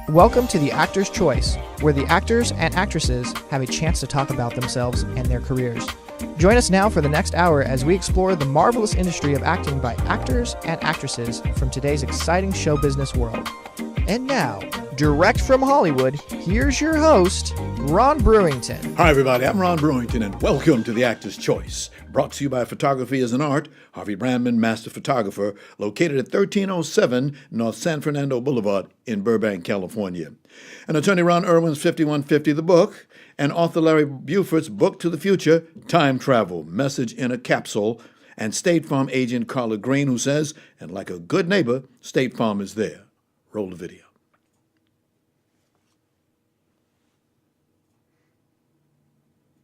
Welcome to The Actor's Choice, where the actors and actresses have a chance to talk about themselves and their careers. Join us now for the next hour as we explore the marvelous industry of acting by actors and actresses from today's exciting show business world. And now, direct from Hollywood, here's your host, Ron Brewington. Hi, everybody. I'm Ron Brewington, and welcome to The Actor's Choice, brought to you by Photography as an Art, Harvey Brandman, Master Photographer, located at 1307 North San Fernando Boulevard in Burbank, California. And attorney Ron Irwin's 5150 The Book, and author Larry Buford's Book to the Future, Time Travel, Message in a Capsule, and State Farm agent Carla Green, who says, and like a good neighbor, State Farm is there. Roll the video.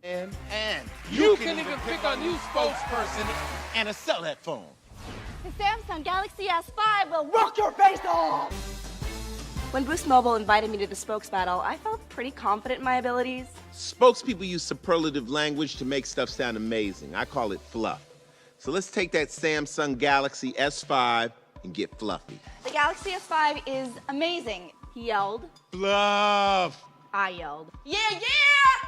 And you can even pick a new spokesperson and sell that phone. The Samsung Galaxy S5 will rock your face off! When Boost Mobile invited me to the spokes battle, I felt pretty confident in my abilities. Spokespeople use superlative language to make stuff sound amazing. I call it fluff. So let's take that Samsung Galaxy S5 and get fluffy. The Galaxy S5 is amazing, he yelled. Fluff! I yelled. Yeah!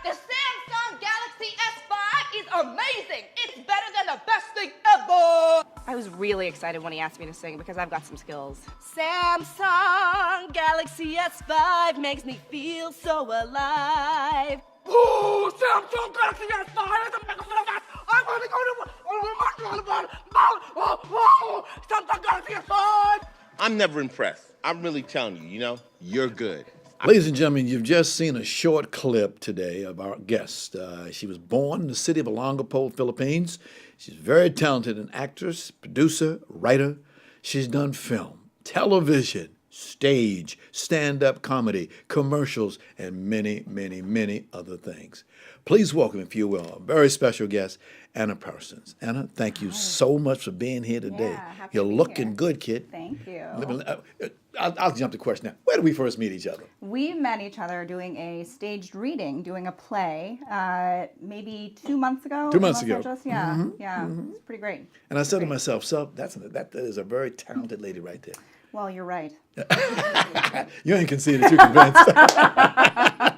The Samsung Galaxy S5 is amazing! It's better than the best thing ever! I was really excited when he asked me to sing because I've got some skills. Samsung Galaxy S5 makes me feel so alive. Ooh, Samsung Galaxy S5 is a mega phenomenon! I'm going to go to Samsung Galaxy S5! I'm never impressed. I'm really telling you, you're good. Ladies and gentlemen, you've just seen a short clip today of our guest. She was born in the city of Olongapo, Philippines. She's very talented, an actress, producer, writer. She's done film, television, stage, stand-up comedy, commercials, and many, many, many other things. Please welcome, if you will, a very special guest, Ana Parsons. Ana, thank you so much for being here today. Yeah, happy You're to be looking here. good, kid. Thank you. I'll jump to the question now. Where did we first meet each other? We met each other doing a staged reading, doing a play, maybe 2 months ago. 2 months in ago. Los Angeles. Yeah, yeah, it's pretty great. And I said to myself, so that is a very talented lady right there. Well, you're right. You ain't conceded, you're convinced.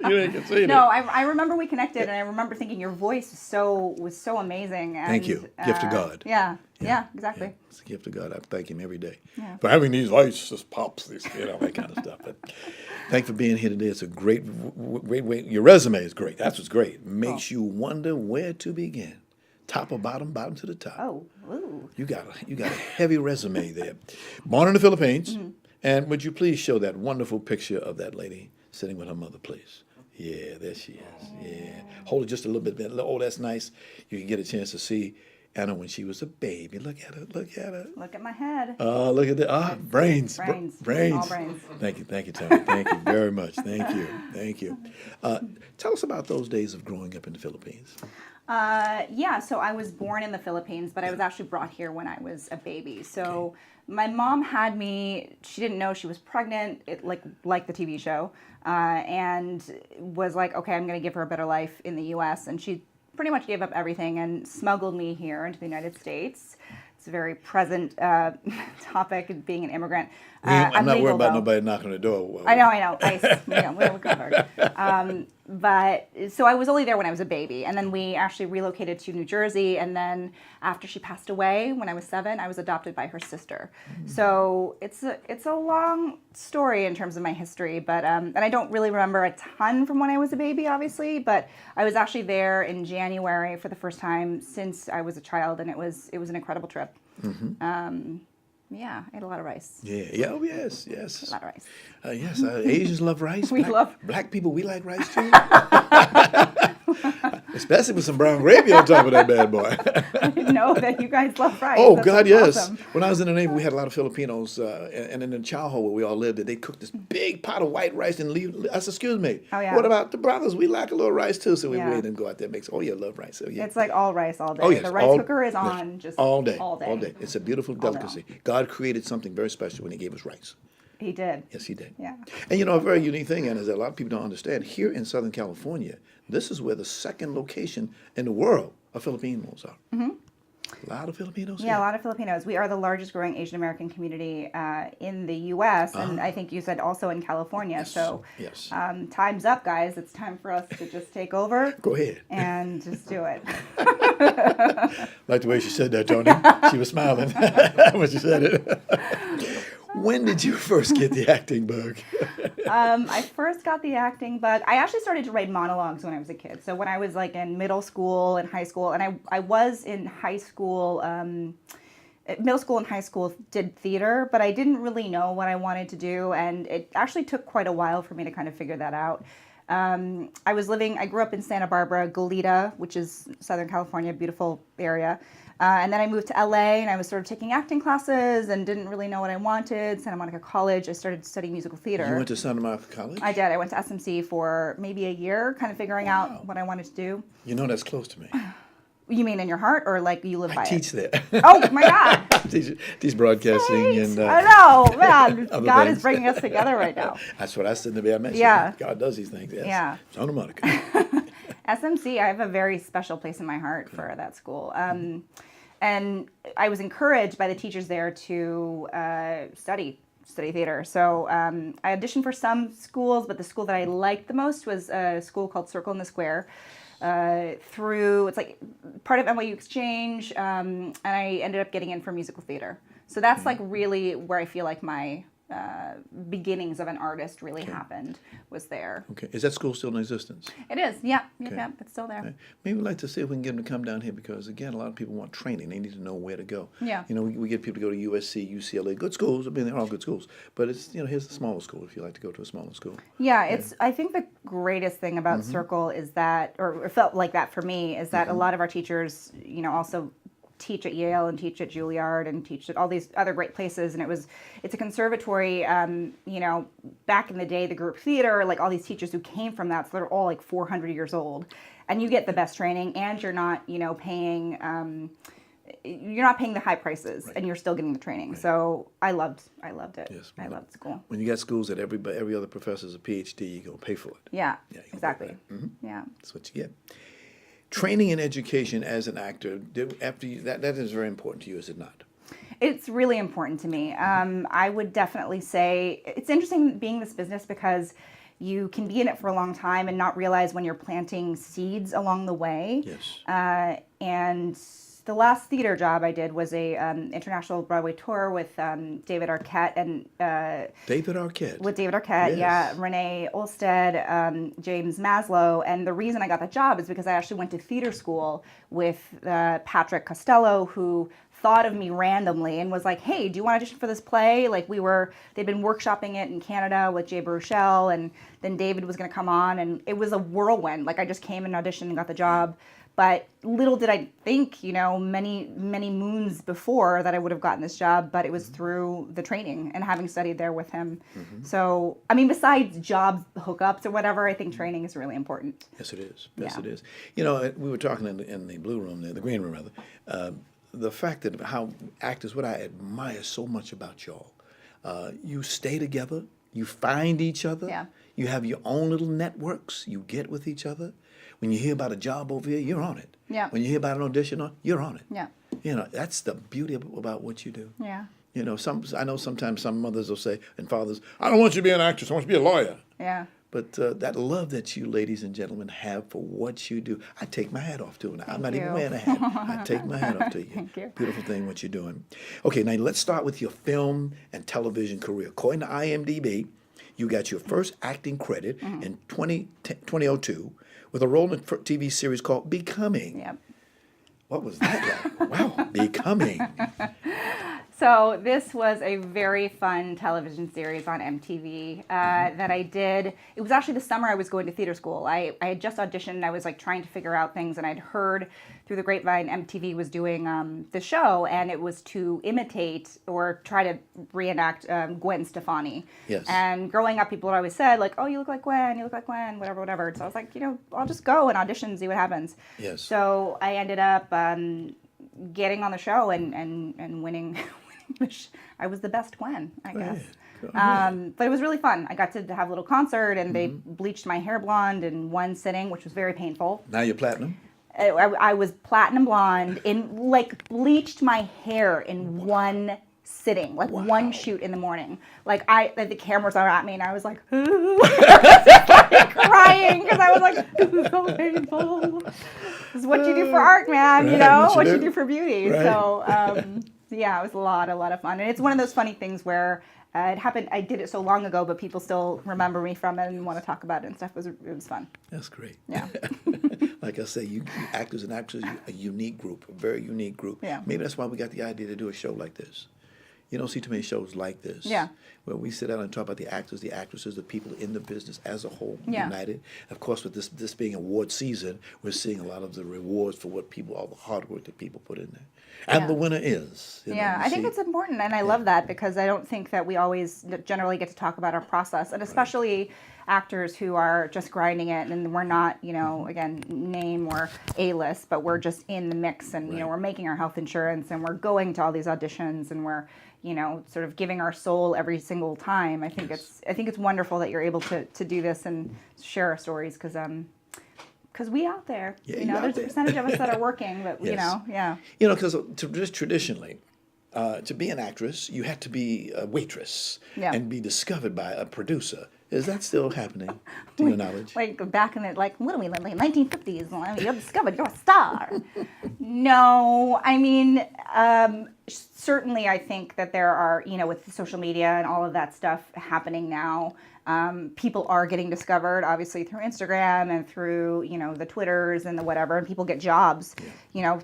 You ain't conceded. No, I remember we connected, and I remember thinking your voice was so amazing. And, Thank you. Gift of God. Yeah, exactly. Yeah, it's a gift of God. I thank him every day Yeah. for having these lights, just pops, that kind of stuff. But thanks for being here today. It's a great way. Your resume is great. That's what's great. Makes you wonder where to begin. Top or bottom, bottom to the top. Oh, ooh. You got a heavy resume there. Born in the Philippines. Mm-hmm. And would you please show that wonderful picture of that lady sitting with her mother, please? Yeah, there she is. Yeah. Hold it just a little bit. Oh, that's nice. You can get a chance to see Ana when she was a baby. Look at her. Look at her. Look at my head. Look at that. Brains. Brains. All brains. Thank you, Tony. Thank you very much. Thank you. Tell us about those days of growing up in the Philippines. So I was born in the Philippines, but I was actually brought here when I was a baby. So my mom had me, she didn't know she was pregnant, like the TV show, and was like, okay, I'm going to give her a better life in the U.S. And she pretty much gave up everything and smuggled me here into the United States. It's a very present topic, being an immigrant. I'm not legal, worried about though. nobody knocking on the door. I know. We'll go hard. But so I was only there when I was a baby, and then we actually relocated to New Jersey. And then after she passed away, when I was 7, I was adopted by her sister. Mm-hmm. So it's a long story in terms of my history, but and I don't really remember a ton from when I was a baby, obviously. But I was actually there in January for the first time since I was a child, and it was an incredible trip. Mm-hmm. Yeah, I ate a lot of rice. Yeah. Oh, yes. A lot of rice. Yes, Asians love rice. Black people, we like rice too. Especially with some brown gravy on top of that bad boy. I didn't know that you guys love rice. Oh, That's God, yes. awesome. When I was in the Navy, we had a lot of Filipinos, and in the chow hall where we all lived, they cooked this big pot of white rice and leave. I said, excuse me. Oh, yeah. What about the brothers? We like a little rice too. So we Yeah. waited and go out there and make some. Oh, yeah, love rice. So, yeah. It's like all rice all day. Oh, yes. The rice cooker is on yes. just all day. All day. It's a beautiful All day delicacy. God created something very special when he gave us rice. He did. Yes, he did. Yeah. And a very unique thing, Anna, is that a lot of people don't understand. Here in Southern California, this is where the second location in the world of Filipinos are. Mm-hmm. A lot of Filipinos? Yeah, a lot of Filipinos. We are the largest growing Asian American community in the U.S. and I think you said also in California. Yes. So Yes. Time's up, guys. It's time for us to just take over. Go ahead. And just do it. Like the way she said that, Tony. She was smiling when she said it. When did you first get the acting bug? I first got the acting bug. I actually started to write monologues when I was a kid. So when I was like in middle school and high school, and I was in high school, middle school and high school did theater, but I didn't really know what I wanted to do. And it actually took quite a while for me to kind of figure that out. I grew up in Santa Barbara, Goleta, which is Southern California, beautiful area. And then I moved to LA and I was sort of taking acting classes and didn't really know what I wanted. Santa Monica College, I started studying musical theater. You went to Santa Monica College? I did. I went to SMC for maybe a year, kind of figuring out what I wanted to do. You know that's close to me. You mean in your heart or like you live by I teach it? there. Oh my God. Teach broadcasting Right. and I know, man. other God things. is bringing us together right now. That's what I said in the day I met you. Yeah. God does these things. Yes. Yeah. Santa Monica. SMC, I have a very special place in my heart for that school. And I was encouraged by the teachers there to study theater. So I auditioned for some schools, but the school that I liked the most was a school called Circle in the Square. It's like part of NYU Exchange, and I ended up getting in for musical theater. So that's like really where I feel like my beginnings of an artist really happened, was there. Okay. Is that school still in existence? It is, yeah, Okay. yeah, it's still there. Okay. Maybe we'd like to see if we can get them to come down here because, again, a lot of people want training. They need to know where to go. Yeah. You know, we get people to go to USC, UCLA, good schools. I mean, they're all good schools. But it's, here's the smaller school if you like to go to a smaller school. Yeah, I think the greatest thing about Circle is that, or it felt like that for me, is that a lot of our teachers, also teach at Yale and teach at Juilliard and teach at all these other great places. And it's a conservatory, back in the day, the group theater, like all these teachers who came from that, so they're all like 400 years old. And you get the best training and you're not, paying the high prices and you're still getting the training. Right. So I loved it. Yes, I loved school. When you got schools that every other professor's a PhD, you go pay for it. Yeah, you exactly. Yeah. That's what you get. Training and education as an actor, that is very important to you, is it not? It's really important to me. I would definitely say it's interesting being in this business because you can be in it for a long time and not realize when you're planting seeds along the way. Yes. And the last theater job I did was a International Broadway tour with David Arquette and David Arquette. With David Arquette, Yes. yeah, Renee Olstead, James Maslow, and the reason I got that job is because I actually went to theater school with Patrick Costello, who thought of me randomly and was like, "Hey, do you want to audition for this play?" Like they'd been workshopping it in Canada with Jay Baruchel, and then David was going to come on, and it was a whirlwind. Like I just came and auditioned and got the job. But little did I think, many, many moons before that I would have gotten this job, but it was through the training and having studied there with him. So, I mean, besides job hookups or whatever, I think training is really important. Yes, it is. Yeah. Yes, it is. We were talking in the blue room there, the green room rather, the fact that how actors, what I admire so much about y'all, you stay together, you find each other, Yeah. you have your own little networks, you get with each other. When you hear about a job over here, you're on it. Yeah. When you hear about an audition, you're on it. Yeah. That's the beauty about what you do. Yeah. I know sometimes some mothers will say, and fathers, I don't want you to be an actress, I want you to be a lawyer. Yeah. But that love that you ladies and gentlemen have for what you do, I take my hat off to it. I'm not even wearing a hat. I take my hat off to you. Thank you. Beautiful thing what you're doing. Okay, now let's start with your film and television career. According to IMDb, you got your first acting credit in 2002 with a role in a TV series called Becoming. Yep. What was that like? Wow, Becoming. So this was a very fun television series on MTV that I did. It was actually the summer I was going to theater school. I had just auditioned and I was like trying to figure out things, and I'd heard through the grapevine MTV was doing the show, and it was to imitate or try to reenact Gwen Stefani. Yes. And growing up, people had always said like, "Oh, you look like Gwen, whatever." So I was like, I'll just go and audition and see what happens. Yes. So I ended up getting on the show and winning. I was the best Gwen, I guess. But it was really fun. I got to have a little concert, and they bleached my hair blonde in one sitting, which was very painful. Now you're platinum? I was platinum blonde, bleached my hair in one sitting, one shoot in the morning. The cameras are at me, and I was like, I was just crying because I was like, this is so painful. This is what you do for art, man. Right, what you do for beauty. Right. So, it was a lot of fun, and it's one of those funny things where it happened. I did it so long ago, but people still remember me from it and want to talk about it and stuff. It was fun. That's great. Yeah. Like I say, you actors and actresses, a unique group, a very unique group. Yeah. Maybe that's why we got the idea to do a show like this. You don't see too many shows like this. Yeah. Where we sit down and talk about the actors, the actresses, the people in the business as a whole, Yeah. united. Of course, with this being award season, we're seeing a lot of the rewards for all the hard work that people put in there. And the winner is. I think it's important, and I love that because I don't think that we always generally get to talk about our process, and especially actors who are just grinding it, and we're not, again, name or A-list, but we're just in the mix, and we're making our health insurance, and we're going to all these auditions, and we're sort of giving our soul every single time. I think it's wonderful that you're able to do this and share our stories because we out there, there's a percentage of us that are working, but because just traditionally, to be an actress, you had to be a waitress and be discovered by a producer. Is that still happening, to your knowledge? Back in the, what are we, 1950s, you're discovered, you're a star. No, I mean, certainly I think that there are, with social media and all of that stuff happening now, people are getting discovered, obviously, through Instagram and through, the Twitters and the whatever, and people get jobs,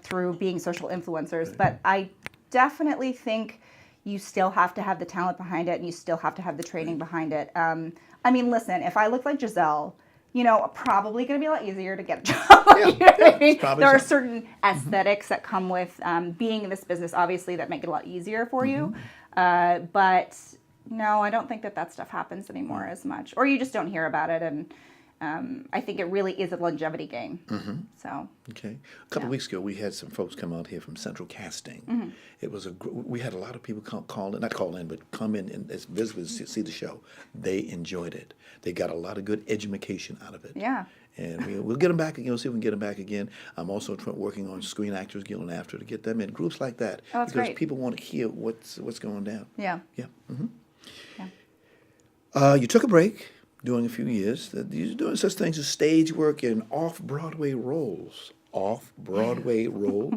through being social influencers. Right. But I definitely think you still have to have the talent behind it, and you still have to have the training behind it. I mean, listen, if I look like Giselle, probably going to be a lot easier to get a job. There are certain aesthetics that come with being in this business, obviously, that make it a lot easier for you. But no, I don't think that stuff happens anymore as much. Or you just don't hear about it, and I think it really is a longevity game. So okay, a couple of weeks ago, we had some folks come out here from Central Casting. It was we had a lot of people come in and visit see the show. They enjoyed it. They got a lot of good education out of it. Yeah. And we'll get them back again. We'll see if we can get them back again. I'm also working on Screen Actors Guild and AFTRA to get them in groups like that. Oh, that's because great. People want to hear what's going down. Yeah. Yeah. You took a break. Doing a few years, you're doing such things as stage work and off-Broadway roles. Off-Broadway roles?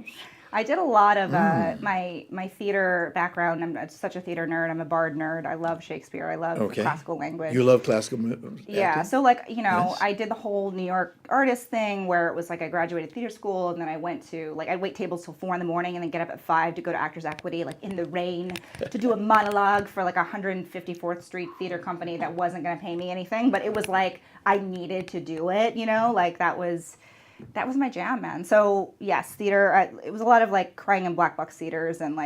I did a lot of my theater background. I'm such a theater nerd. I'm a bard nerd. I love Shakespeare. I love classical language. You love classical acting? Yeah. So I did the whole New York artist thing where it was I graduated theater school, and then I went to I'd wait tables till 4 a.m. and then get up at 5 to go to Actors Equity in the rain to do a monologue for 154th Street Theater Company that wasn't going to pay me anything, but it was I needed to do it. That was my jam, man. So yes, theater. It was a lot of crying in black box theaters and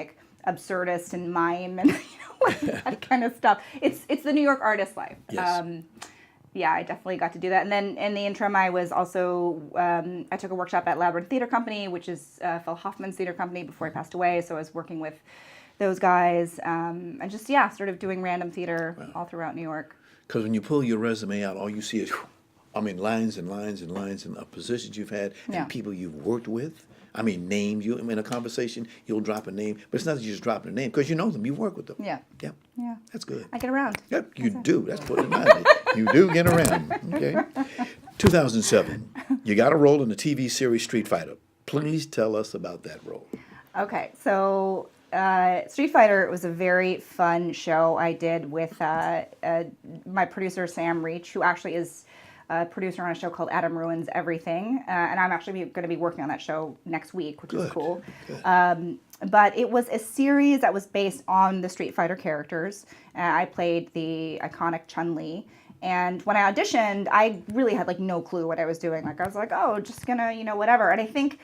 absurdist and mime and that kind of stuff. It's the New York artist life. Yes. I definitely got to do that. And then in the interim, I was also I took a workshop at Labyrinth Theater Company, which is Phil Hoffman's theater company before he passed away. So I was working with those guys and just sort of doing random theater all throughout New York. Because when you pull your resume out, all you see is lines and lines and lines of positions you've had and people you've worked with. Names. You in a conversation, you'll drop a name, but it's not that you just drop a name because you know them, you work with them. Yeah. Yep. Yeah. That's good. I get around. Yep, you do. That's putting it mildly. You do get around. Okay. 2007, you got a role in the TV series Street Fighter. Please tell us about that role. Okay, so Street Fighter was a very fun show I did with my producer Sam Reach, who actually is a producer on a show called Adam Ruins Everything, and I'm actually going to be working on that show next week, which is cool. But it was a series that was based on the Street Fighter characters. I played the iconic Chun-Li, and when I auditioned, I really had no clue what I was doing. I was just gonna, whatever. And I think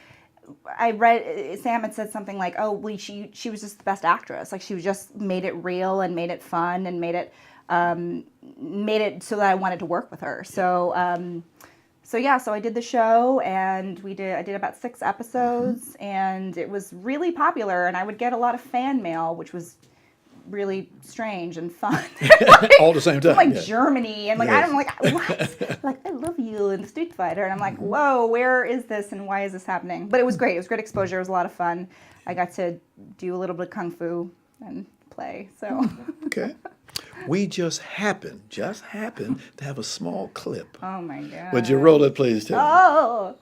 I read Sam had said something she was just the best actress. She was just made it real and made it fun and made it so that I wanted to work with her. So I did the show, and I did about 6 episodes, and it was really popular, and I would get a lot of fan mail, which was really strange and fun. All the same time. Like yeah. Germany, and like Yes. I'm like, what? Like I love you in Street Fighter, and I'm like, whoa, where is this and why is this happening? But it was great. It was great exposure. It was a lot of fun. I got to do a little bit of kung fu and play. So. Okay. We just happened to have a small clip. Oh my God. Would you roll it, please, Tim? Oh.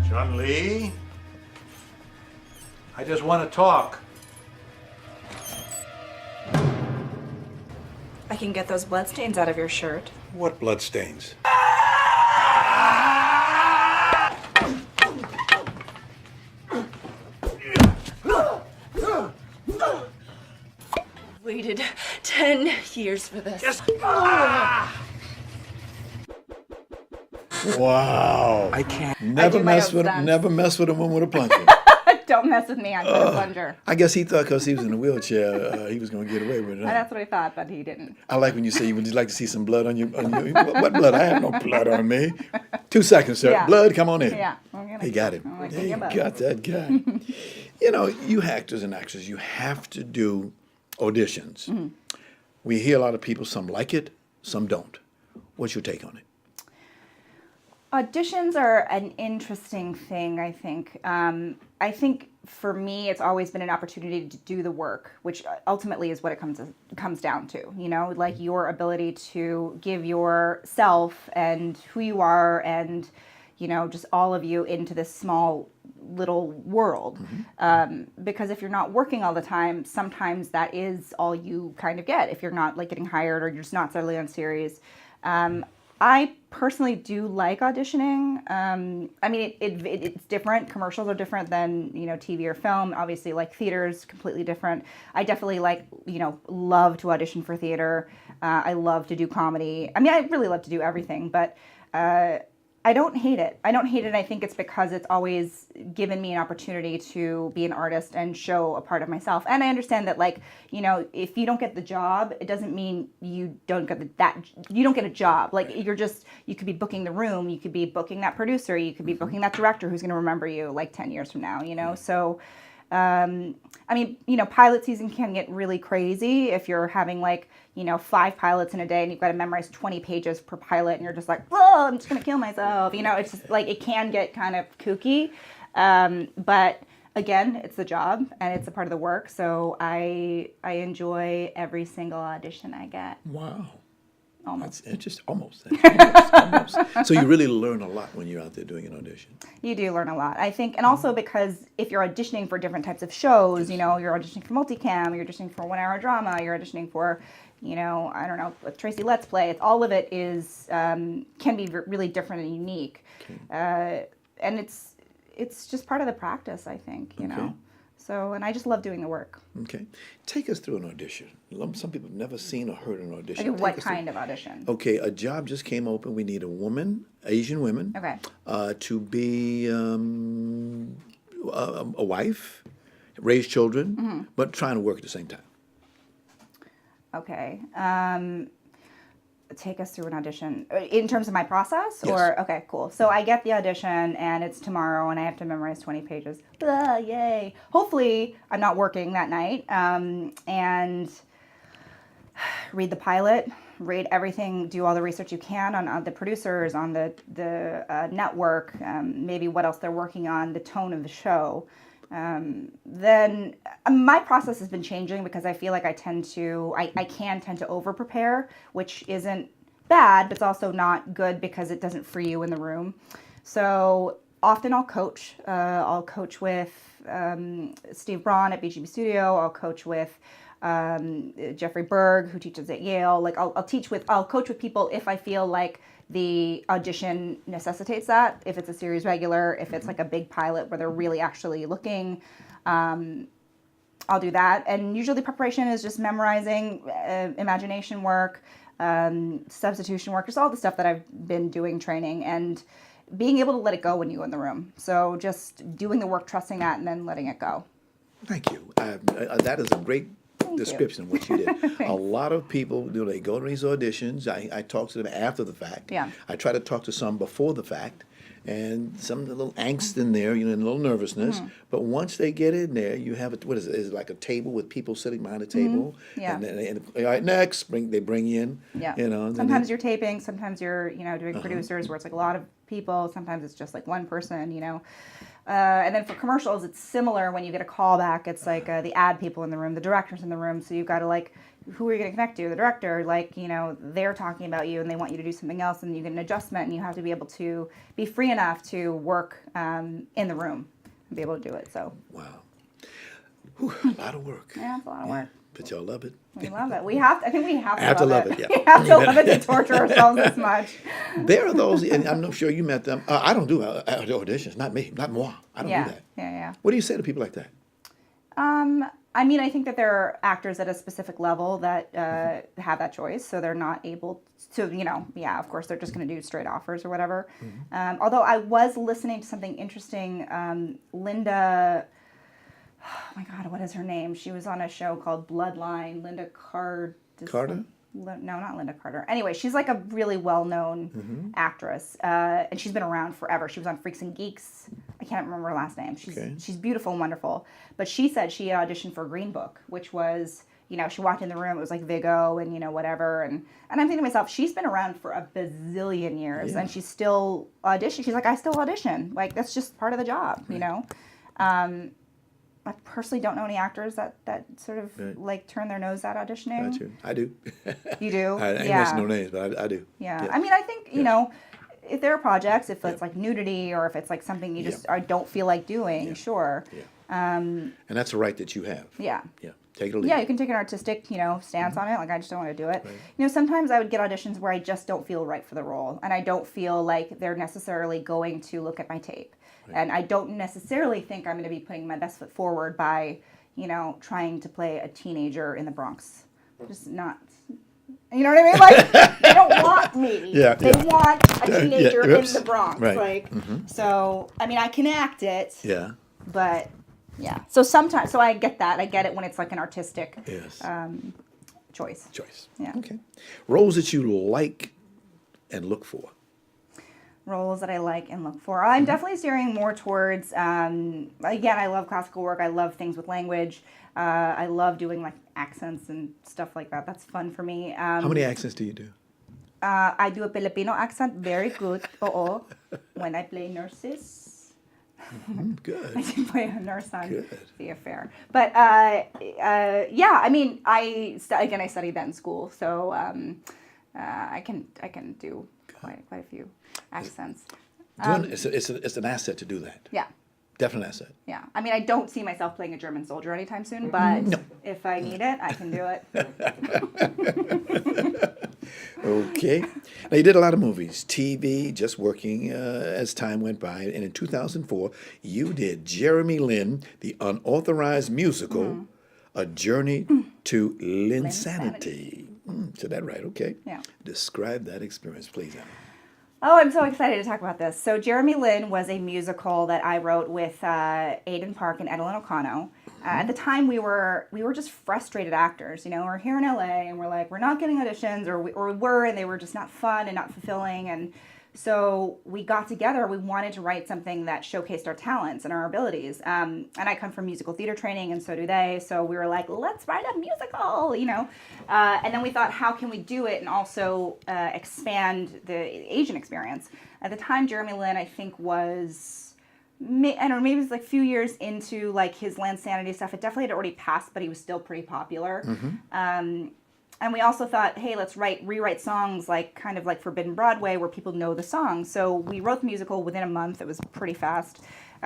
John Lee, I just want to talk. I can get those bloodstains out of your shirt. What bloodstains? Waited 10 years for this. Yes. Wow. I can't. Never do my mess own with stunts. never mess with a woman with a plunger. Don't mess with me. I'm a plunger. I guess he thought because he was in a wheelchair, he was going to get away with it. Huh? That's what I thought, but he didn't. I like when you say you would like to see some blood on you. What blood? I have no blood on me. 2 seconds, sir. Yeah. Blood, come on in. Yeah. He got it. I'm like, He "Yeah, but-" got that guy. You know, you actors and actresses, you have to do auditions. Mm-hmm. We hear a lot of people, some like it, some don't. What's your take on it? Auditions are an interesting thing, I think. I think for me, it's always been an opportunity to do the work, which ultimately is what it comes down to. You know, like your ability to give yourself and who you are, and you know, just all of you into this small little world. Because if you're not working all the time, sometimes that is all you kind of get. If you're not like getting hired or you're just not settling on series. I personally do like auditioning. I mean, it's different. Commercials are different than, you know, TV or film. Obviously, like theater is completely different. I definitely love to audition for theater. I love to do comedy. I mean, I really love to do everything, but I don't hate it. I think it's because it's always given me an opportunity to be an artist and show a part of myself. And I understand that, like, you know, if you don't get the job, it doesn't mean you don't get you don't get a job. Like, you could be booking the room, you could be booking that producer, you could be booking that director who's going to remember you like 10 years from now, you know? So, I mean, you know, pilot season can get really crazy if you're having like, you know, 5 pilots in a day and you've got to memorize 20 pages per pilot and you're just like, oh, I'm just going to kill myself. You know, it's just like, it can get kind of kooky. But again, it's the job and it's a part of the work. So I enjoy every single audition I get. Wow. Almost. That's interesting. Almost. So you really learn a lot when you're out there doing an audition. You do learn a lot, I think. And also because if you're auditioning for different types of shows, you know, you're auditioning for multicam, you're auditioning for 1 hour drama, you're auditioning for, you know, I don't know, with Tracy Let's Play. It's all of it is, can be really different and unique. Okay. And it's just part of the practice, I think, you know. So, and I just love doing the work. Okay. Take us through an audition. Some people have never seen or heard an audition. Like what kind of audition? Okay, a job just came open. We need a woman, Asian women, to be a wife, raise children, but trying to work at the same time. Okay. Take us through an audition in terms of my process, Yes. or okay, cool. So I get the audition and it's tomorrow and I have to memorize 20 pages. Yay! Hopefully I'm not working that night, and read the pilot, read everything, do all the research you can on the producers, on the network, maybe what else they're working on, the tone of the show. Then my process has been changing because I feel like I can tend to over prepare, which isn't bad, but it's also not good because it doesn't free you in the room. So often I'll coach. I'll coach with Steve Braun at BGB Studio. I'll coach with Jeffrey Berg, who teaches at Yale. Like I'll coach with people if I feel like the audition necessitates that. If it's a series regular, if it's like a big pilot where they're really actually looking, I'll do that. And usually preparation is just memorizing, imagination work, substitution work, just all the stuff that I've been doing training, and being able to let it go when you go in the room. So just doing the work, trusting that, and then letting it go. Thank you. That is a great description of what you did. A lot of people, they go to these auditions. I talk to them after the fact. Yeah. I try to talk to some before the fact. And some of the little angst in there, and a little nervousness. But once they get in there, you have what is it? Is it like a table with people sitting behind a table? Yeah. And then, all right, next, they bring you in. Yeah. And Sometimes you're taping. Sometimes you're, doing producers where it's like a lot of people. Sometimes it's just like one person. And then for commercials, it's similar. When you get a call back, it's like the ad people in the room, the director's in the room. So you've got to who are you going to connect to? The director, they're talking about you and they want you to do something else, and you get an adjustment, and you have to be able to be free enough to work in the room and be able to do it. So. Wow. Whew, a lot of work. Yeah, it's a lot of work. But y'all love it. We love it. I think we have to love it. Yeah. We have to love it to torture ourselves this much. There are those, and I'm not sure you met them. I don't do auditions. Not me. Not moi. I don't do that. Yeah. What do you say to people like that? I think that there are actors at a specific level that have that choice, so they're not able to, of course, they're just going to do straight offers or whatever. Although I was listening to something interesting, Linda, oh my God, what is her name? She was on a show called Bloodline, Linda Carter? No, not Linda Carter. Anyway, she's like a really well-known actress, and she's been around forever. She was on Freaks and Geeks. I can't remember her last name. She's beautiful and wonderful. But she said she auditioned for Green Book, which was, she walked in the room, it was like Vigo and, whatever. And I'm thinking to myself, she's been around for a bazillion years, and she's still auditioning. She's like, I still audition. Like, that's just part of the job, I personally don't know any actors that sort of turn their nose at auditioning. Got you. I do. You do? I ain't mention no names, but I do. Yeah. I mean, I think, if there are projects, if it's like nudity or if it's like something you just don't feel like doing, sure. Yeah. And that's a right that you have. Yeah. Yeah. Take it or leave Yeah, it. you can take an artistic, stance on it. Like, I just don't want to do it. Right. Sometimes I would get auditions where I just don't feel right for the role. And I don't feel like they're necessarily going to look at my tape. Right. And I don't necessarily think I'm going to be putting my best foot forward by, trying to play a teenager in the Bronx. Just not. You know what I mean? Like, they don't want me. They want a teenager in the Bronx. Right. So, I mean, I can act it. Yeah. But, yeah. So sometimes, I get that. I get it when it's like an artistic choice. Yeah. Okay. Roles that you like and look for. Roles that I like and look for. I'm definitely steering more towards, again, I love classical work. I love things with language. I love doing like accents and stuff like that. That's fun for me. How many accents do you do? I do a Filipino accent very good. When I play nurses. Good. I did play a nurse on The Affair. But yeah, I mean, I studied that in school, so I can do quite a few accents. It's an asset to do that. Yeah. Definite asset. Yeah. I mean, I don't see myself playing a German soldier anytime soon, but if I need it, I can do it. Okay. Now, you did a lot of movies, TV, just working as time went by. And in 2004, you did Jeremy Lin, the unauthorized musical, A Journey to Linsanity. Said that right, okay. Yeah. Describe that experience, please, Anna. Oh, I'm so excited to talk about this. So Jeremy Lin was a musical that I wrote with Aidan Park and Edelyn O'Connell. At the time, we were just frustrated actors. We're here in LA, and we're like, we're not getting auditions, or we were, and they were just not fun and not fulfilling. And so we got together. We wanted to write something that showcased our talents and our abilities. And I come from musical theater training, and so do they. So we were like, let's write a musical, And then we thought, how can we do it and also expand the Asian experience? At the time, Jeremy Lin, I think, was, I don't know, maybe it was like a few years into like his Linsanity stuff. It definitely had already passed, but he was still pretty popular. And we also thought, hey, let's rewrite songs kind of like Forbidden Broadway, where people know the songs. So we wrote the musical within a month. It was pretty fast.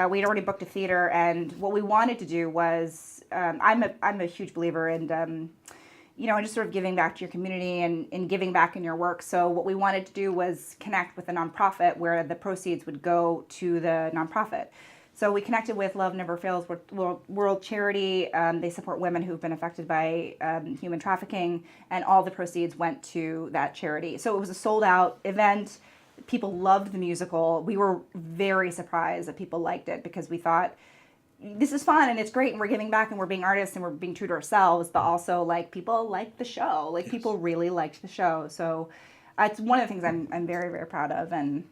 We'd already booked a theater, and what we wanted to do was, I'm a huge believer in, just sort of giving back to your community and giving back in your work. So what we wanted to do was connect with a nonprofit where the proceeds would go to the nonprofit. So we connected with Love Never Fails World Charity. They support women who've been affected by human trafficking, and all the proceeds went to that charity. So it was a sold-out event. People loved the musical. We were very surprised that people liked it, because we thought this is fun and it's great and we're giving back and we're being artists and we're being true to ourselves, but also like people like the show. Like people really liked the show. So it's one of the things I'm very, very proud of, and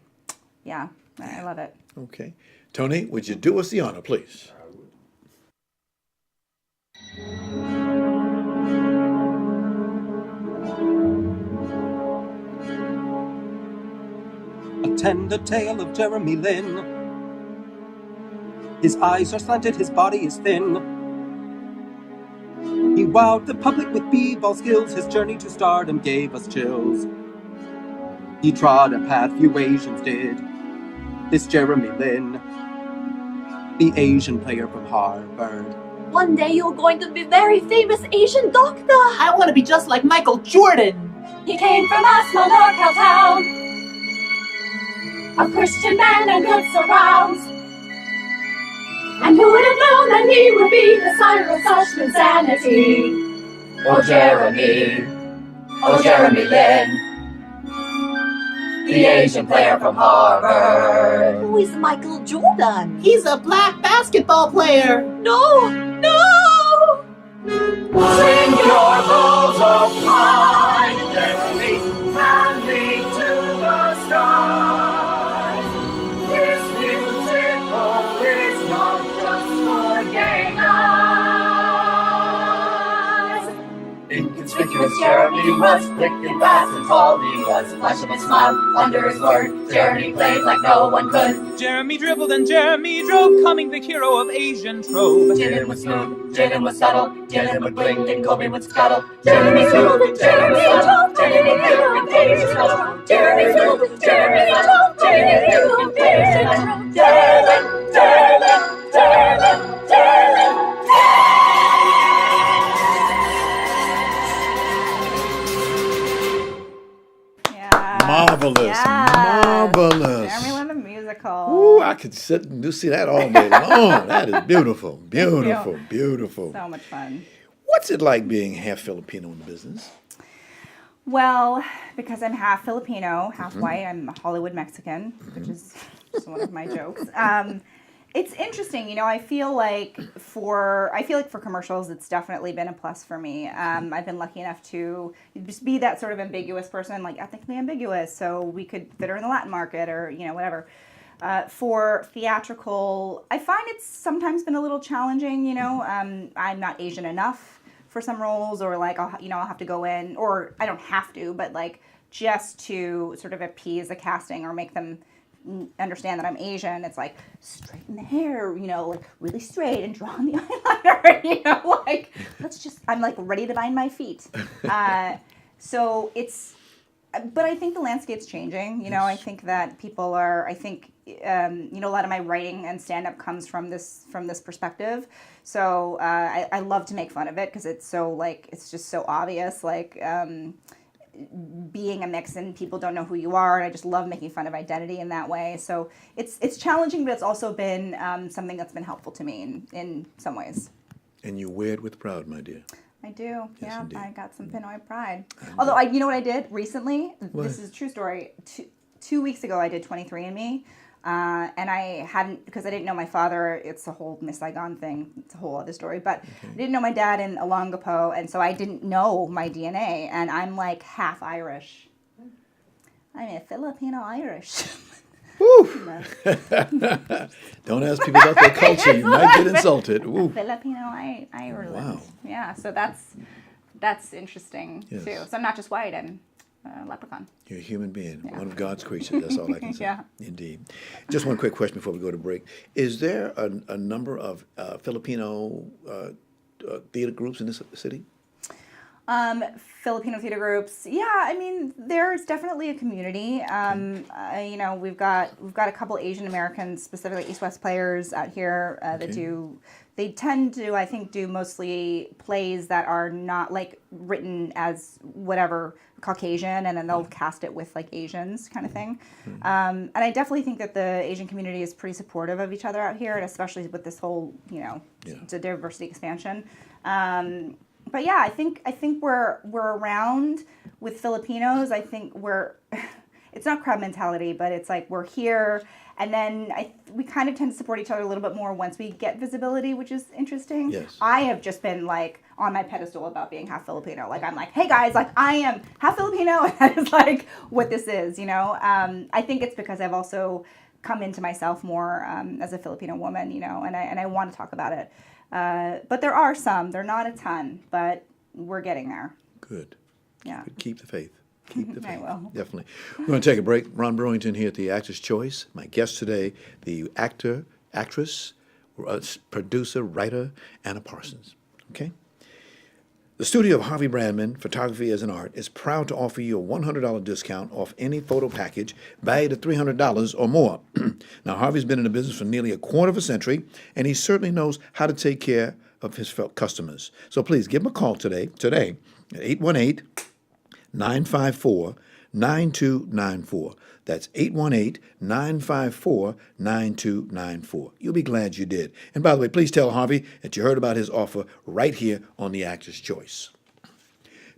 yeah, I love it. Okay. Tony, would you do us the honor, please? A tender tale of Jeremy Lin. His eyes are slanted, his body is thin. He wowed the public with b-ball skills. His journey to stardom gave us chills. He trod a path few Asians did. This Jeremy Lin, the Asian player from Harvard. One day you're going to be very famous Asian doctor. I want to be just like Michael Jordan. He came from a small NorCal town, a Christian man and good surrounds. And who would have known that he would be the sire of such insanity? Oh, Jeremy. Oh, Jeremy Lin, the Asian player from Harvard. Who is Michael Jordan? He's a black basketball player. No, no! Sing your balls of pride, Jeremy, and lead to the stars. This musical is not just for gay guys. Inconspicuous Jeremy was quick and fast and tall. He was flash of a smile under his word. Jeremy played like no one could. Jeremy dribbled and Jeremy drove, coming the hero of Asian trove. Jalen was smooth, Jalen was subtle, Jalen would blink and Kobe would scuttle. Jeremy smooth, Jeremy subtle, Jeremy knew and Paige scuttle. Jeremy smooth, Jeremy subtle, Jeremy knew and Paige scuttle. Jalen, Jalen, Jalen, Jalen. Marvelous. Yeah. Marvelous. Jeremy Lin the musical. Ooh, I could sit and do see that all day long. That is beautiful. Beautiful. Beautiful. So much fun. What's it like being half Filipino in the business? Well, because I'm half Filipino, half white, I'm Hollywood Mexican, which is just one of my jokes. It's interesting, you know. I feel like for commercials, it's definitely been a plus for me. I've been lucky enough to just be that sort of ambiguous person, like ethnically ambiguous, so we could fit her in the Latin market or whatever. For theatrical, I find it's sometimes been a little challenging. You know, I'm not Asian enough for some roles, or like I'll have to go in, or I don't have to, but like just to sort of appease the casting or make them understand that I'm Asian. It's like straighten the hair, like really straight, and draw on the eyeliner, like I'm like ready to bind my feet. So it's, but I think the landscape's changing. Yes. I think that people are. I think a lot of my writing and stand-up comes from this perspective. So I love to make fun of it because it's so like it's just so obvious. Like. Being a mix and people don't know who you are, and I just love making fun of identity in that way. So it's challenging, but it's also been something that's been helpful to me in some ways. And you wear it with pride, my dear. I do. Yes, yeah, indeed. I got some Pinoy pride. Although you know what I did recently? What? This is a true story. 2 weeks ago, I did 23andMe. And I hadn't, because I didn't know my father. It's a whole Miss Saigon thing. It's a whole other story. But I didn't know my dad in Olongapo, and so I didn't know my DNA. And I'm like half Irish. I'm a Filipino Irish. Don't ask people about their culture. You might get insulted. Ooh. Filipino Ireland. Wow. Yeah, so that's interesting Yes. too. So I'm not just white, I'm a leprechaun. You're a human being, one of God's creatures. That's all I can say. Yeah. Indeed. Just one quick question before we go to break. Is there a number of Filipino theater groups in this city? Filipino theater groups. Yeah, I mean, there's definitely a community. We've got a couple Asian Americans, specifically East-West players out here that do. They tend to, I think, do mostly plays that are not like written as whatever Caucasian, and then they'll cast it with like Asians kind of thing. And I definitely think that the Asian community is pretty supportive of each other out here, and especially with this whole, the diversity expansion. But yeah, I think we're around with Filipinos. I think it's not crowd mentality, but it's like we're here. And then we kind of tend to support each other a little bit more once we get visibility, which is interesting. Yes. I have just been like on my pedestal about being half Filipino. Like I'm like, hey guys, like I am half Filipino, and that is like what this is, you know. I think it's because I've also come into myself more as a Filipino woman, you know, and I want to talk about it. But there are some. They're not a ton, but we're getting there. Good. Yeah. Keep the faith. Keep the faith. I will. Definitely. We're going to take a break. Ron Brewington here at the Actor's Choice. My guest today, the actor, actress, producer, writer, Ana Parsons. Okay? The studio of Harvey Brandman, Photography as an Art, is proud to offer you a $100 discount off any photo package valued at $300 or more. Now, Harvey's been in the business for nearly a quarter of a century, and he certainly knows how to take care of his customers. So please give him a call today at 818-954-9294. That's 818-954-9294. You'll be glad you did. And by the way, please tell Harvey that you heard about his offer right here on The Actor's Choice.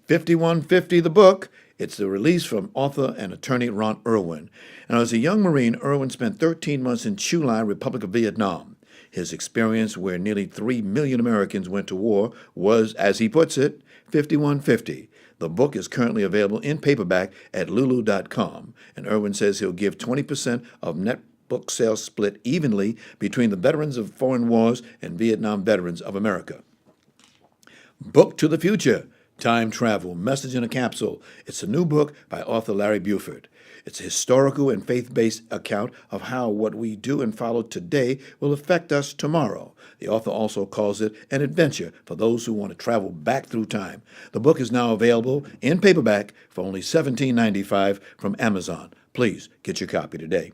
5150, the book. It's the release from author and attorney Ron Irwin. And as a young Marine, Irwin spent 13 months in Chu Lai, Republic of Vietnam. His experience, where nearly 3 million Americans went to war, was, as he puts it, 5150. The book is currently available in paperback at lulu.com, and Irwin says he'll give 20% of net book sales split evenly between the veterans of foreign wars and Vietnam veterans of America. Book to the Future, Time Travel, Message in a Capsule. It's a new book by author Larry Buford. It's a historical and faith-based account of how what we do and follow today will affect us tomorrow. The author also calls it an adventure for those who want to travel back through time. The book is now available in paperback for only $17.95 from Amazon. Please get your copy today.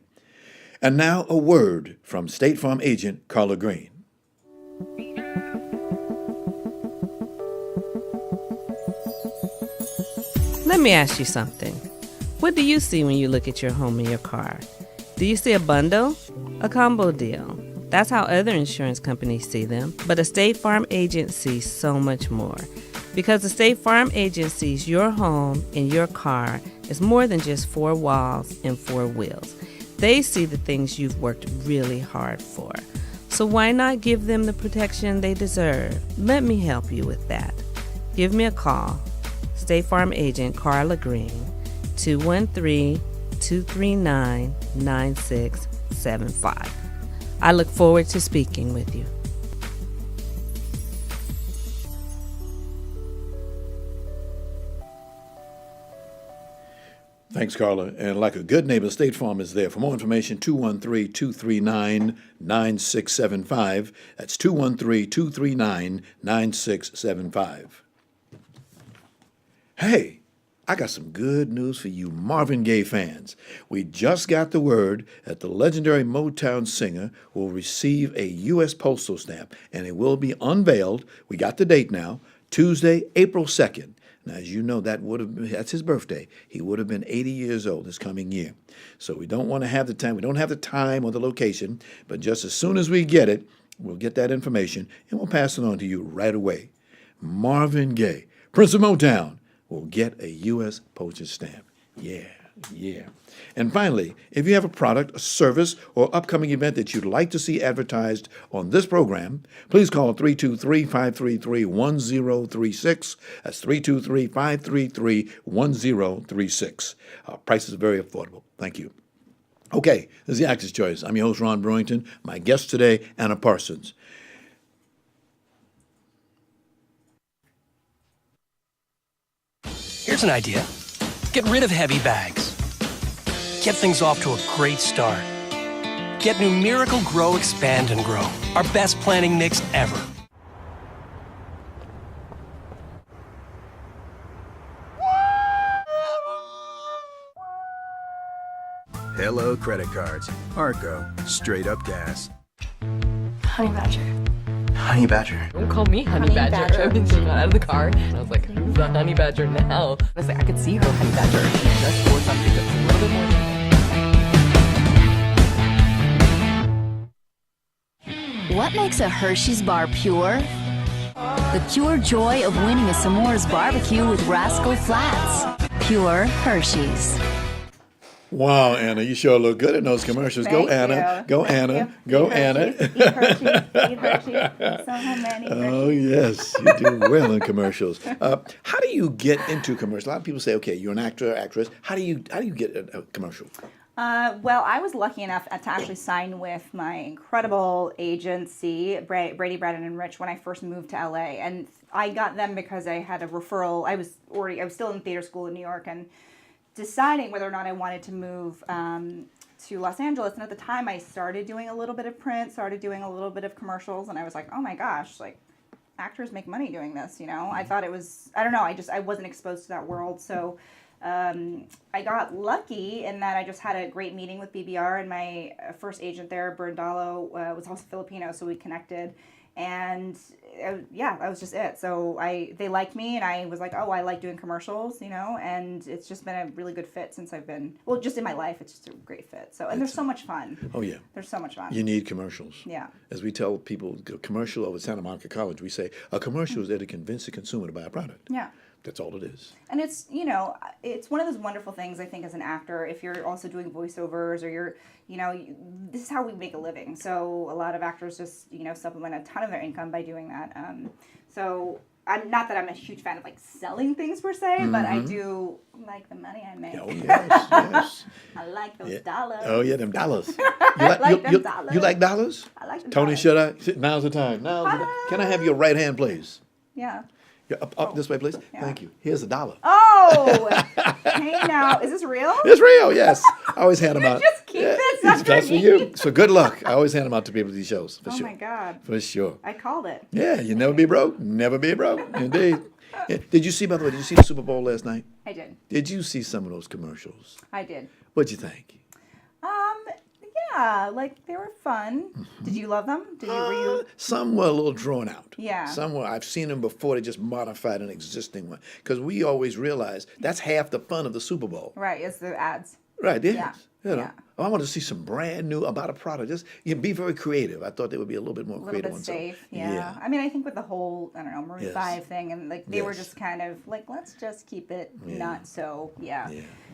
And now a word from State Farm agent Carla Green. Let me ask you something. What do you see when you look at your home and your car? Do you see a bundle? A combo deal? That's how other insurance companies see them. But a State Farm agent sees so much more. Because the State Farm agent sees your home and your car as more than just 4 walls and 4 wheels. They see the things you've worked really hard for. So why not give them the protection they deserve? Let me help you with that. Give me a call. State Farm agent Carla Green, 213-239-9675. I look forward to speaking with you. Thanks, Carla. And like a good neighbor, State Farm is there. For more information, 213-239-9675. That's 213-239-9675. Hey, I got some good news for you Marvin Gaye fans. We just got the word that the legendary Motown singer will receive a U.S. postal stamp, and it will be unveiled, we got the date now, Tuesday, April 2nd. Now, as you know, that's his birthday. He would have been 80 years old this coming year. So we don't want to have the time. We don't have the time or the location, but just as soon as we get it, we'll get that information, and we'll pass it on to you right away. Marvin Gaye, Prince of Motown, will get a U.S. postage stamp. Yeah. And finally, if you have a product, a service, or upcoming event that you'd like to see advertised on this program, please call 323-533-1036. That's 323-533-1036. Our price is very affordable. Thank you. Okay, this is The Actor's Choice. I'm your host, Ron Brewington. My guest today, Ana Parsons. Here's an idea. Get rid of heavy bags. Get things off to a great start. Get new Miracle Grow, Expand, and Grow. Our best planting mix ever. Hello, credit cards. Arco, straight up gas. Honey Badger. Honey Badger. Don't call me Honey Badger. I've been sitting out of the car, and I was like, who's the Honey Badger now? I was like, I could see her Honey Badger. Just for something that's a little bit more. What makes a Hershey's bar pure? The pure joy of winning a s'mores barbecue with Rascal Flats. Pure Hershey's. Wow, Anna, you sure look good in those commercials. Go, Thank Anna. you. Go, Thank Anna. you. Go, Eat Anna. Hershey's, eat Hershey's, eat Hershey's. So many Oh, Hershey's. yes, you do well in commercials. How do you get into commercials? A lot of people say, okay, you're an actor, actress. How do you get a commercial? Well, I was lucky enough to actually sign with my incredible agency, Brady, Brennan and Rich, when I first moved to LA, and I got them because I had a referral. I was still in theater school in New York, and deciding whether or not I wanted to move to Los Angeles. And at the time, I started doing a little bit of print, started doing a little bit of commercials, and I was like, oh my gosh, like actors make money doing this, you know? I thought it was, I don't know, I wasn't exposed to that world, so. I got lucky in that I just had a great meeting with BBR, and my first agent there, Berndalo, was also Filipino, so we connected, and yeah, that was just it. So they liked me, and I was like, oh, I like doing commercials, you know, and it's just been a really good fit since I've been, well, just in my life, it's just a great fit. So, and there's so much fun. Oh, yeah. There's so much fun. You need commercials. Yeah. As we tell people, a commercial over Santa Monica College, we say a commercial is there to convince the consumer to buy a product. Yeah. That's all it is. And it's, you know, it's one of those wonderful things, I think, as an actor, if you're also doing voiceovers or you're, you know, this is how we make a living. So a lot of actors just, you know, supplement a ton of their income by doing that. So I'm not that I'm a huge fan of like selling things per se, but I do like the money I make. Oh, yes, yes. I like those dollars. Oh, yeah, them dollars. I like them dollars. You like dollars? I like them Tony, dollars. should I? Now's the time. Can I have your right hand, please? Yeah. Yeah, up this way, please. Yeah. Thank you. Here's $1. Oh! Hey, now, is this real? It's real, yes. I always hand them out. Just keep this underneath. That's for you. So good luck. I always hand them out to people at these shows, for sure. Oh, my God. For sure. I called it. Yeah, you never be broke. Never be broke. Indeed. Yeah. Did you see, by the way, did you see the Super Bowl last night? I did. Did you see some of those commercials? I did. What'd you think? Yeah, like they were fun. Did you love them? Were you? Some were a little drawn out. Yeah. Some were. I've seen them before. They just modified an existing one because we always realize that's half the fun of the Super Bowl. Right. It's the ads. Right. Yes. Yeah. You know. Yeah. Oh, I want to see some brand new about a product. Just be very creative. I thought they would be a little bit more creative. A little bit safe. Yeah. I mean, I think with the whole Maroon 5 thing, and like they were just kind of like, let's just keep it not so. Yeah.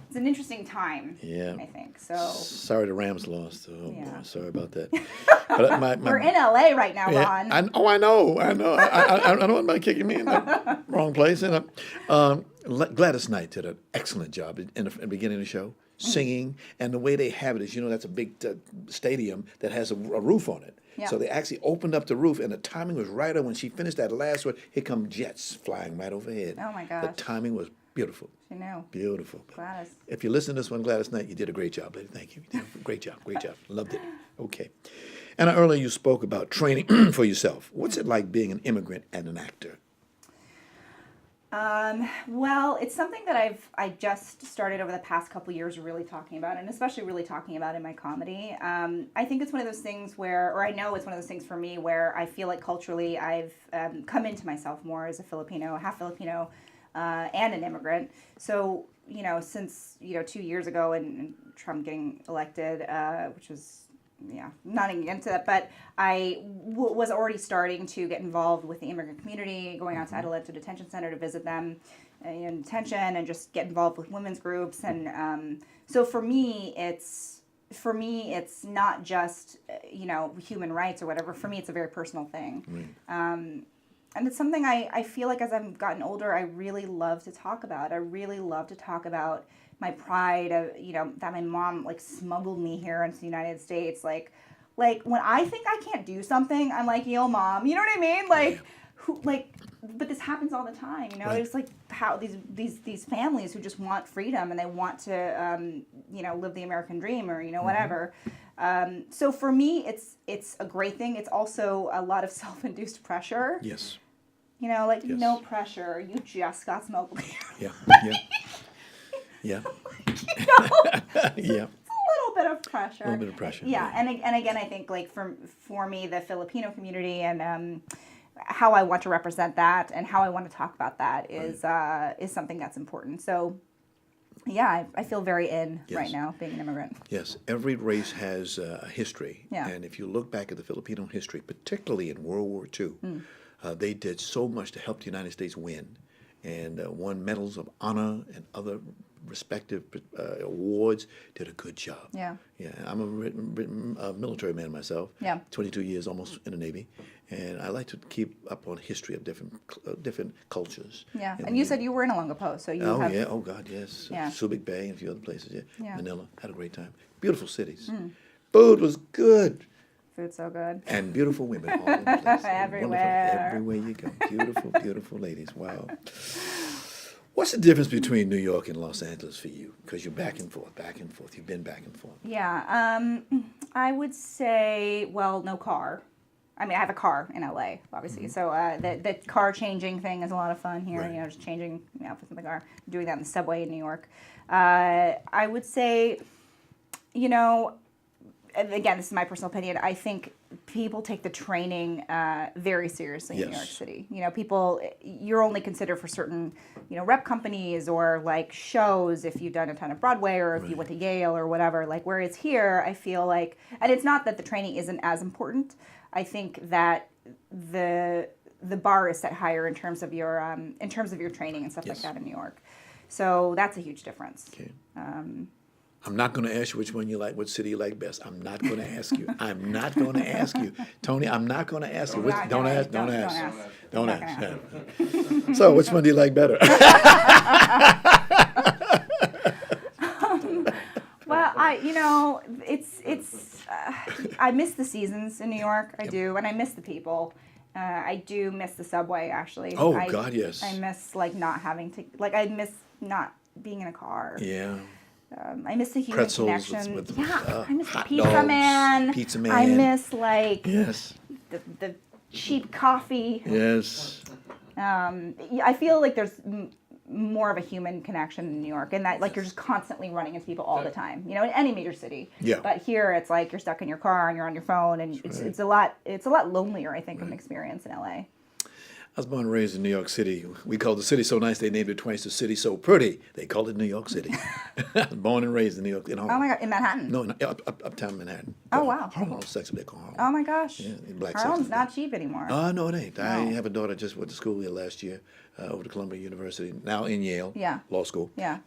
It's an interesting time. Yeah. I think so. Sorry the Rams lost. Oh, boy, sorry about that. But we're in LA right now, Ron. I know. I don't want anybody kicking me in the wrong place. And Gladys Knight did an excellent job in the beginning of the show, singing, and the way they have it is, you know, that's a big stadium that has a roof on it. Yeah. So they actually opened up the roof, and the timing was right on when she finished that last word. Here come jets flying right overhead. Oh my gosh! The timing was beautiful. I know. Beautiful. Gladys. If you listen to this one, Gladys Knight, you did a great job, lady. Thank you. You did a great job. Great job. Loved it. Okay. And earlier you spoke about training for yourself. What's it like being an immigrant and an actor? Well, it's something that I just started over the past couple years really talking about, and especially really talking about in my comedy. I think it's one of those things where, or I know it's one of those things for me where I feel like culturally I've come into myself more as a Filipino, half Filipino, and an immigrant. So, you know, since, 2 years ago and Trump getting elected, which was, not against that, but I was already starting to get involved with the immigrant community, going out to Adelanto Detention Center to visit them in detention and just get involved with women's groups. And so for me, it's not just, human rights or whatever. For me, it's a very personal thing. And it's something I feel like as I've gotten older, I really love to talk about. I really love to talk about my pride of, that my mom like smuggled me here into the United States. Like when I think I can't do something, I'm like, yo, mom, you know what I mean? But this happens all the time, Right. It's like how these families who just want freedom and they want to, live the American dream or, whatever. So for me, it's a great thing. It's also a lot of self-induced pressure. Yes. Yes. No pressure. You just got smuggled here. Yeah. Yeah. Yeah. It's a little bit of pressure. A little bit of pressure. Yeah. And again, I think like for me, the Filipino community and how I want to represent that and how I want to talk about that is something that's important. So, yeah, I feel very right now being an immigrant. Yes. Every race has a history. Yeah. And if you look back at the Filipino history, particularly in World War II, they did so much to help the United States win. and won medals of honor and other respective awards. Did a good job. Yeah. Yeah, I'm a military man myself. Yeah. 22 years almost in the Navy, and I like to keep up on history of different cultures. Yeah, and you said you were in Olongapo, so you have... yeah, oh God, yes. Yeah. Subic Bay and a few other places, Yeah. Manila, had a great time. Beautiful cities. Food was good. Food's so good. And beautiful women all over the place. Everywhere. Everywhere you go. Beautiful, beautiful ladies. Wow. What's the difference between New York and Los Angeles for you? Because you're back and forth, back and forth. You've been back and forth. Yeah, I would say, well, no car. I mean, I have a car in LA, obviously. So the car changing thing is a lot of fun here. Right. You know, just changing outfits in the car, doing that in the subway in New York. I would say, you know, and again, this is my personal opinion. I think people take the training very seriously in New York City. You know, you're only considered for certain, you know, rep companies or like shows if you've done a ton of Broadway or if you went to Yale or whatever. Like, whereas here, I feel like, and it's not that the training isn't as important. I think that the bar is set higher in terms of your training and stuff like that in New York. So that's a huge difference. Okay. I'm not going to ask you which one you like, what city you like best. I'm not going to ask you. I'm not going to ask you. Tony, I'm not going to ask you. Don't ask. Yeah. So, which one do you like better? Well, I miss the seasons in New York. I do, and I miss the people. I do miss the subway, actually. Oh, God, yes. I miss, like, not having to, like, I miss not being in a car. Yeah. I miss the human Pretzels connection. with I miss the hot pizza dogs, man. Pizza man. I miss, like, yes. the cheap coffee. Yes. I feel like there's more of a human connection in New York, and that like you're just constantly running into people all the time. You know, in any major city. Yeah. But here it's like you're stuck in your car and you're on your phone, and it's a lot lonelier, I think, of an experience in LA. I was born and raised in New York City. We called the city so nice they named it twice. The city so pretty they called it New York City. I was born and raised in New York. In Harlem. Oh my God, in Manhattan? No, uptown Manhattan. Oh wow. Harlem, sexy they call Harlem. Oh my gosh. Yeah, in black Harlem's section. not cheap anymore. No, it ain't. No. I have a daughter just went to school here last year, over to Columbia University, now in Yale Law School. Yeah.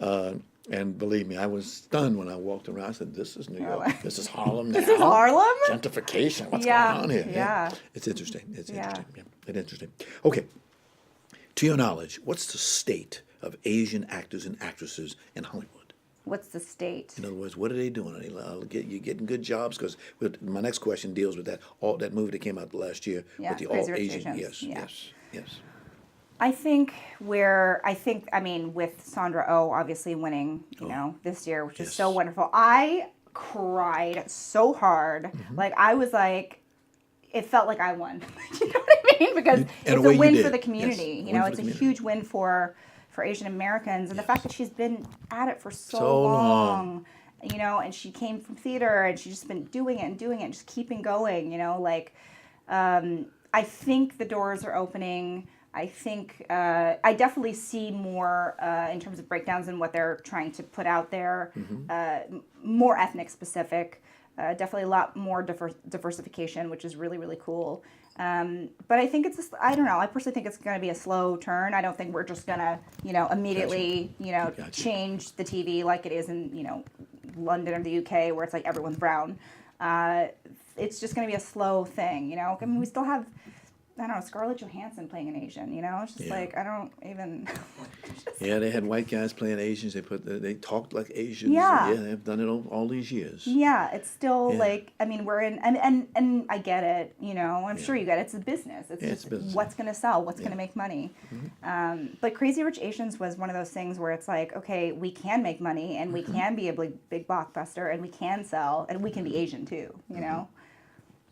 And believe me, I was stunned when I walked around. I said, "This is New York. This is Harlem now. This is Harlem? Gentrification. What's going on here?" Yeah. It's interesting. It's interesting. Yeah, it's interesting. Okay. To your knowledge, what's the state of Asian actors and actresses in Hollywood? What's the state? In other words, what are they doing? Are you getting good jobs? Because my next question deals with that movie that came out last year with the all Asian. Yes. I mean, with Sandra Oh obviously winning, you know, this year, which is so wonderful. I cried so hard. Like, I was like, it felt like I won. You know what I mean? Because it's a win for the community. Yes, you know, it's a huge win for Asian Americans. And the fact that she's been at it for so long, you know, and she came from theater and she's just been doing it, just keeping going, you know, like, I think the doors are opening. I think I definitely see more in terms of breakdowns and what they're trying to put out there, more ethnic specific. Definitely a lot more diversification, which is really, really cool. But I think I don't know. I personally think it's going to be a slow turn. I don't think we're just going to, you know, immediately, you know, change the TV like it is in, you know, London or the UK where it's like everyone's brown. It's just going to be a slow thing, you know. I mean, we still have, I don't know, Scarlett Johansson playing an Asian, you know? It's just like, I don't even... Yeah, they had white guys playing Asians. They talked like Asians. Yeah. Yeah, they've done it all these years. Yeah, it's still like, I mean, we're in, and I get it, you know, I'm sure you get it. It's a business. It's just business. What's going to sell, what's going to make money. But Crazy Rich Asians was one of those things where it's like, okay, we can make money, and we can be a big blockbuster, and we can sell, and we can be Asian too, you know?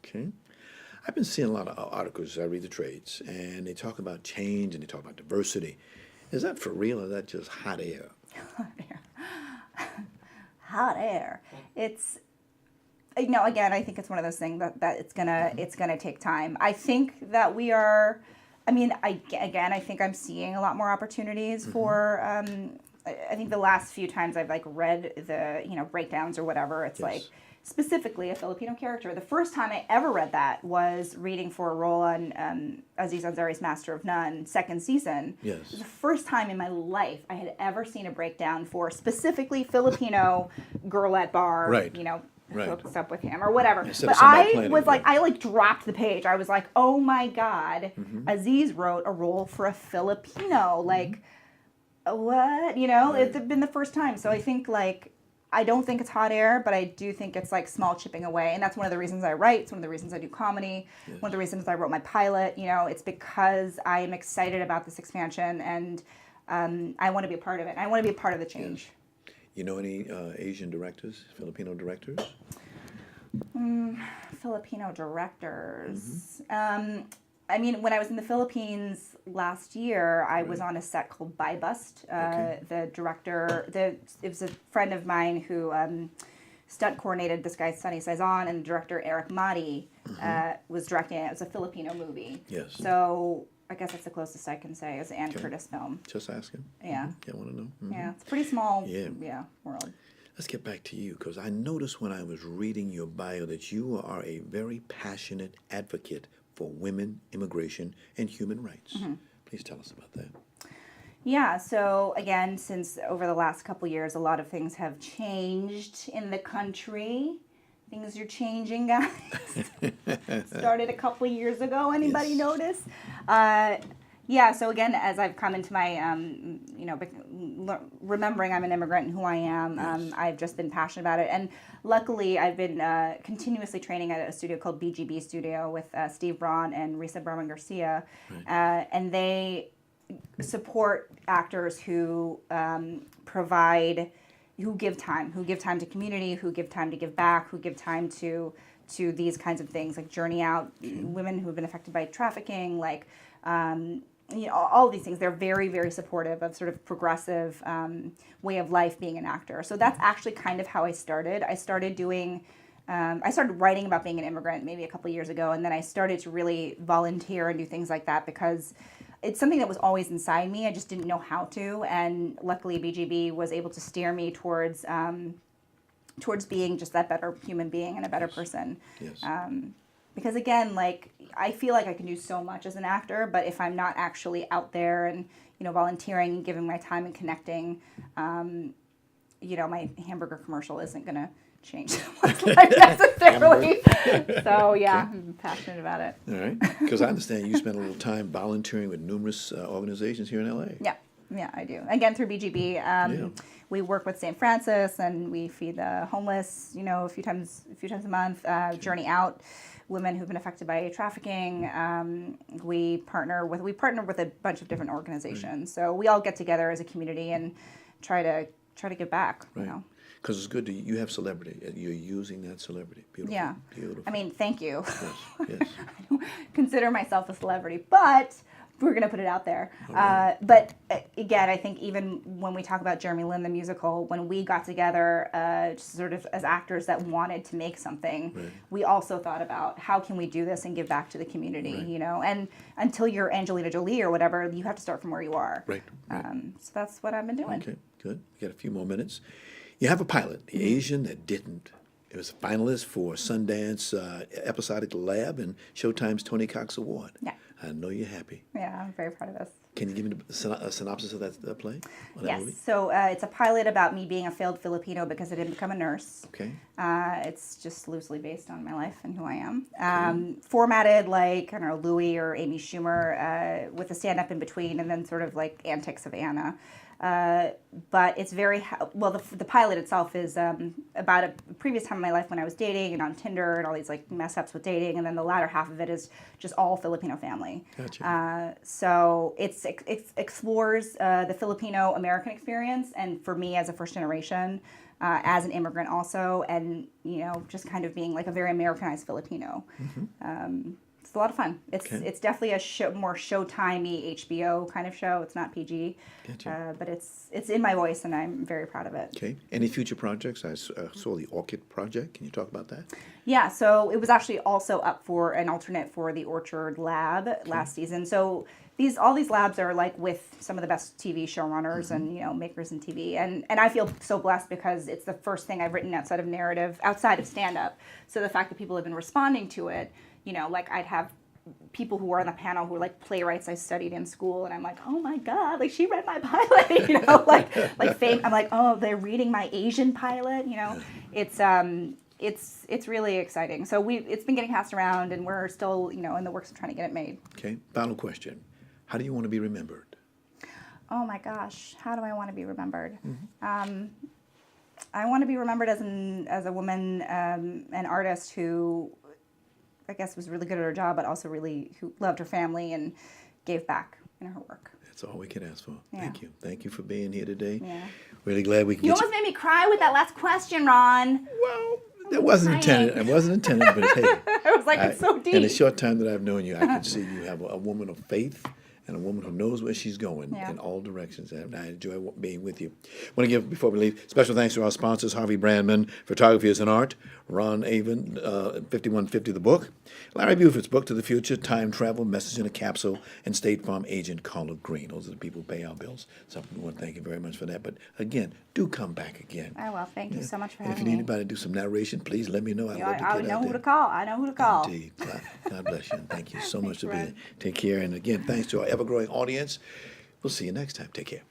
Okay. I've been seeing a lot of articles. I read the trades, and they talk about change and they talk about diversity. Is that for real, or is that just hot air? Hot air. Hot air. It's, you know, again, I think it's one of those things that it's gonna take time. I think that we are. I mean, I think I'm seeing a lot more opportunities for. I think the last few times I've like read the breakdowns or whatever, it's like specifically a Filipino character. The first time I ever read that was reading for a role on Aziz Ansari's Master of None, second season. Yes. It was the first time in my life I had ever seen a breakdown for specifically Filipino girl at bar, Right. hooks up with him or whatever. Instead But of somebody I planning was it, like, I dropped the page. I was like, oh my God, Aziz wrote a role for a Filipino. Like, what? It's been the first time. So I think I don't think it's hot air, but I do think it's small chipping away. And that's one of the reasons I write. It's one of the reasons I do comedy. Yes. One of the reasons I wrote my pilot. It's because I am excited about this expansion and I want to be a part of it. I want to be a part of the change. Yes. You know any Asian directors, Filipino directors? Filipino directors. I mean, when I was in the Philippines last year, I was on a set called By Bust. The director, it was a friend of mine who stunt coordinated this guy, Sunny Saizon, and the director, Eric Madi, was directing it. It was a Filipino movie. Yes. So I guess that's the closest I can say. It's an Ann Curtis film. Just asking. Yeah. I want to know. Yeah, it's a pretty small world. Let's get back to you, because I noticed when I was reading your bio that you are a very passionate advocate for women, immigration, and human rights. Please tell us about that. Yeah, so again, since over the last couple years, a lot of things have changed in the country. Things are changing, guys. Started a couple years ago. Anybody notice? Yeah, so again, as I've come into my, remembering I'm an immigrant and who I am, I've just been passionate about it. And luckily, I've been continuously training at a studio called BGB Studio with Steve Braun and Risa Berman Garcia. And they support actors who who give time to community, who give time to give back, who give time to these kinds of things, like Journey Out, women who have been affected by trafficking, all these things. They're very, very supportive of sort of progressive way of life being an actor. So that's actually kind of how I started. I started writing about being an immigrant maybe a couple of years ago, and then I started to really volunteer and do things like that because it's something that was always inside me. I just didn't know how to, and luckily BGB was able to steer me towards being just that better human being and a better person. Yes. Because again, I feel like I can do so much as an actor, but if I'm not actually out there and volunteering and giving my time and connecting, my hamburger commercial isn't gonna change someone's life necessarily. So yeah, I'm passionate about it. All right, because I understand you spent a little time volunteering with numerous organizations here in LA. Yeah, I do. Again, through BGB, we work with St. Francis, and we feed the homeless, a few times a month. Journey Out, women who've been affected by trafficking. We partner with a bunch of different organizations. So we all get together as a community and try to give back. Right. Because it's good you have celebrity. You're using that celebrity. Beautiful. Yeah. Beautiful. I mean, thank you. Yes. I don't consider myself a celebrity, but we're going to put it out there. Right. But again, I think even when we talk about Jeremy Lin, the musical, when we got together sort of as actors that wanted to make something, we also thought about how can we do this and give back to the community, And until you're Angelina Jolie or whatever, you have to start from where you are. Right. So that's what I've been doing. Okay, good. We got a few more minutes. You have a pilot, The Asian That Didn't. It was a finalist for Sundance Episodic Lab and Showtime's Tony Cox Award. Yeah. I know you're happy. Yeah, I'm very proud of this. Can you give me a synopsis of that play? Yes. So it's a pilot about me being a failed Filipino because I didn't become a nurse. Okay. It's just loosely based on my life and who I am. Formatted like, I don't know, Louis or Amy Schumer with a stand-up in between and then sort of like antics of Anna. But it's very, the pilot itself is about a previous time in my life when I was dating and on Tinder and all these like mess ups with dating, and then the latter half of it is just all Filipino family. Gotcha. So it explores the Filipino American experience, and for me as a first generation, as an immigrant also, and just kind of being like a very Americanized Filipino. it's a lot of fun. It's definitely a more Showtime-y HBO kind of show. It's not PG, but it's in my voice, and I'm very proud of it. Okay. Any future projects? I saw the Orchid Project. Can you talk about that? Yeah, so it was actually also up for an alternate for the Orchard Lab last season. So all these labs are like with some of the best TV showrunners and makers in TV, and I feel so blessed because it's the first thing I've written outside of stand-up. So the fact that people have been responding to it, like I'd have people who were on the panel who were like playwrights I studied in school, and I'm like, oh my god, like she read my pilot, like fame. I'm like, oh, they're reading my Asian pilot, It's really exciting. So it's been getting passed around, and we're still in the works of trying to get it made. Okay. Final question: how do you want to be remembered? Oh my gosh, how do I want to be remembered? I want to be remembered as a woman, an artist who, I guess, was really good at her job, but also who loved her family and gave back in her work. That's all we can ask for. Yeah. Thank you. Thank you for being here today. Yeah. Really glad we can You get almost made me cry with that last question, Ron. Well, it wasn't intended. It wasn't intended, but hey. I was like, it's so deep. In the short time that I've known you, I can see you have a woman of faith and a woman who knows where she's going in all directions. And I enjoy being with you. I want to give, before we leave, special thanks to our sponsors, Harvey Brandman, Photography is an Art, Ron Avon, 5150 The Book, Larry Buford's Book to the Future, Time Travel, Message in a Capsule, and State Farm Agent Carla Green. Those are the people who pay our bills. So we want to thank you very much for that. But again, do come back again. I will. Thank you so much for and having if you need me. anybody to do some narration, please let me know. I know who to call. I know who to call. Indeed. God bless you. And thank you so much for being here. Take care. And again, thanks to our ever-growing audience. We'll see you next time. Take care.